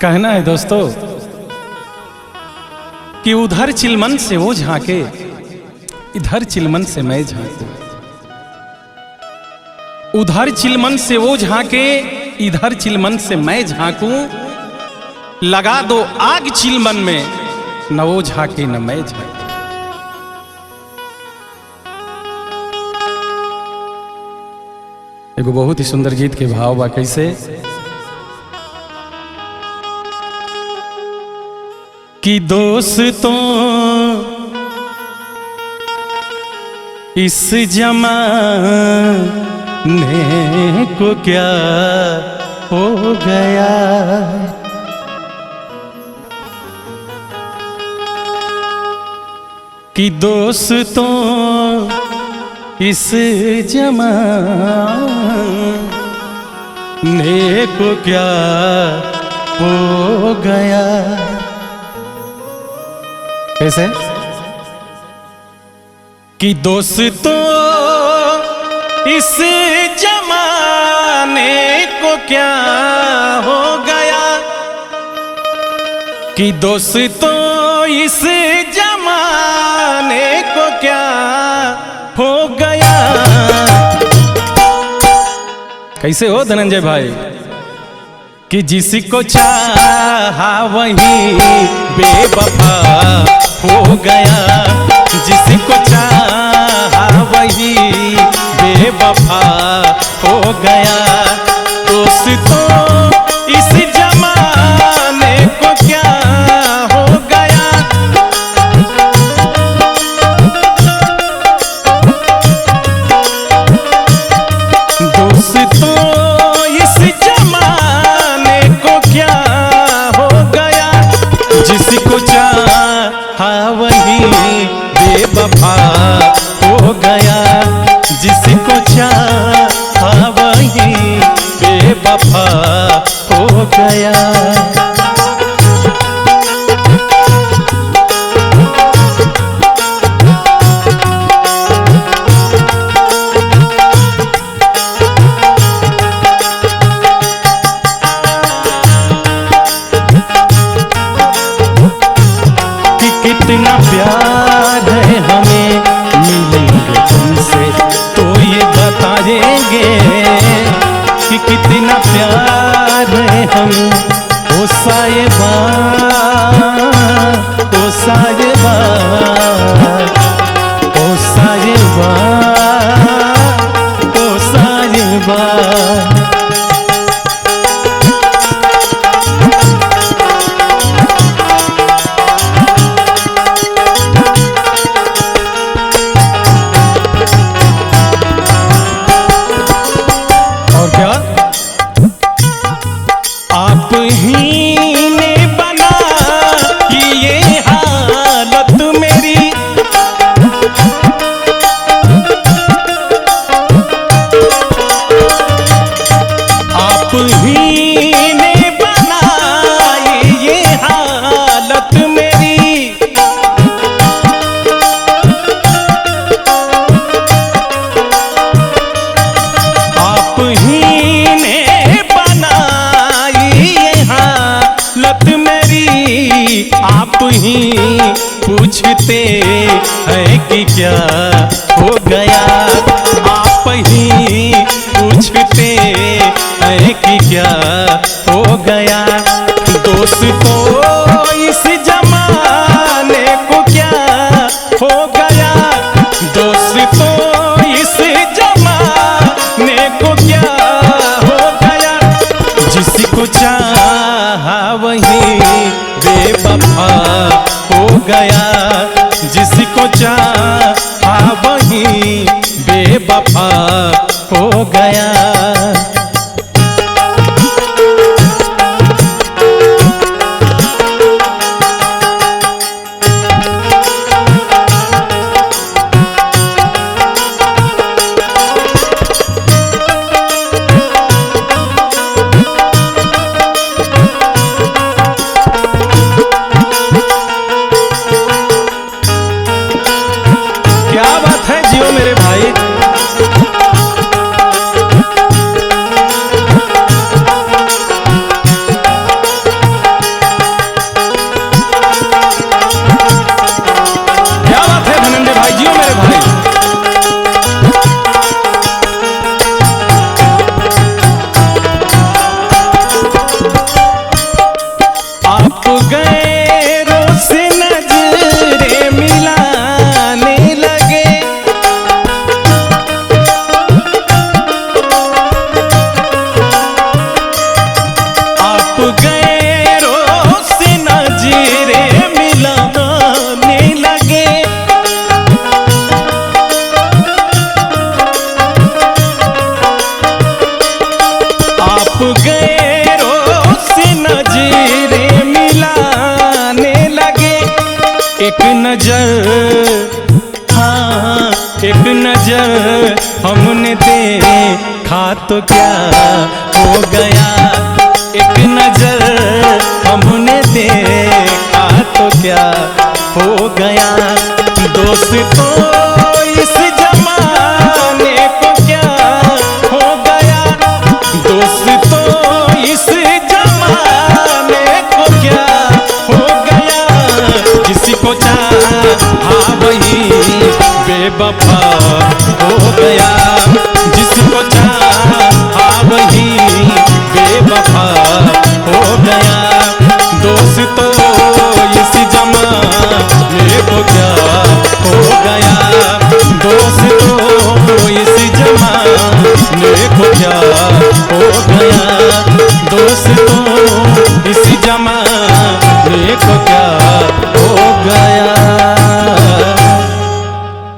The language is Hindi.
कहना है दोस्तों कि उधर चिलमन से वो झांके, इधर चिलमन से मैं झांकू। उधर चिलमन से वो झांके, इधर चिलमन से मैं झांकूं। लगा दो आग चिलमन में, न वो झांके न मैं झांकू। एगो बहुत ही सुंदर गीत के भाव बा कैसे कि दोस्तों इस जमाने को क्या हो गया, कि दोस्तों इस जमाने को क्या हो गया। कैसे कि दोस्तों इस जमाने को क्या हो गया, कि दोस्तों इस जमाने को क्या हो गया। कैसे हो धनंजय भाई कि जिसको चाहा वही बेवफा हो गया, जिसको चाहा वही बेवफा हो गया। दोस्तों इस जमाने को क्या हो गया, दोस्तों इस जमाने को क्या हो गया। जिसको चाहा वही बेवफा हो गया, जिसको चाहा वही बेवफा हो गया। कितना प्यार है हमें मिलेंगे तुमसे तो ये बताएंगे, कि कितना प्यार है हमें। ओ साहिबा, ओ साहिबा, ओ साहिबा, ओ साहिबा। आप ही ने बना ये हालत मेरी, आप ही ने बना ये हालत मेरी। आप ही ने हालत मेरी, आप ही पूछते हैं कि क्या हो गया। आप ही पूछते हैं कि क्या हो गया। दोस्तों इस जमाने को क्या हो गया, दोस्तों इस जमाने को क्या हो गया। जिसको चाहा वही बेवफा हो गया, जिसको चाहा वही बेवफा हो गया। क्या बात है जियो मेरे भाई। जियो मेरे भाई। आप गैरों से नजरें मिलाने लगे, आप गैरों से नजरें मिलाने लगे। आप गैरों से नजरें मिलाने लगे। एक नजर, हाँ एक नजर हमने देखा तो क्या हो गया। एक नजर हमने देखा तो क्या हो गया। दोस्तों इस जमाने को क्या हो गया। दोस्तों इस जमाने को क्या हो गया। किसी को चाहा वही बेवफा हो गया। जिसको चाहा वही बेवफा हो गया। दोस्तों इस जमाने को क्या हो गया। दोस्तों इस जमाने को क्या हो गया। दोस्तों